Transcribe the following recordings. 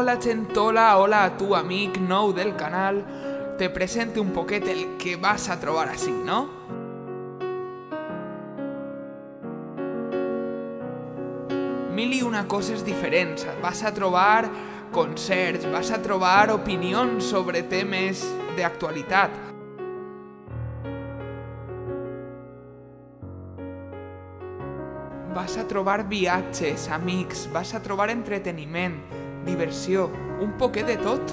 Hola gentola, hola a tu amic nou del canal. Te presente un poquet el que vas a trobar així, no? Mil i una coses diferents. Vas a trobar concerts, vas a trobar opinions sobre temes d'actualitat. Vas a trobar viatges, amics, vas a trobar entreteniment, diversió, un poquet de tot.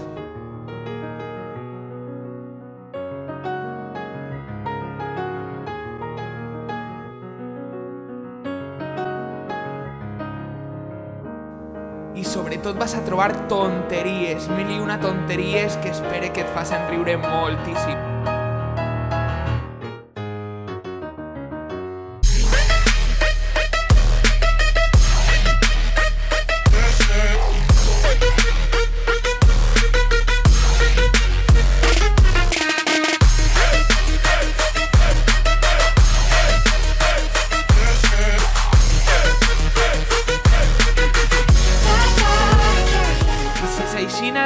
I sobretot vas a trobar tonteries, mil i una tonteries que espere que et facin riure moltíssim.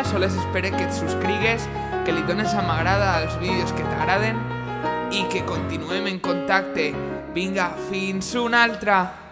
Sols espero que et subscrigues, que li dones a m'agrada als vídeos que t'agraden i que continuem en contacte. Vinga, fins una altra!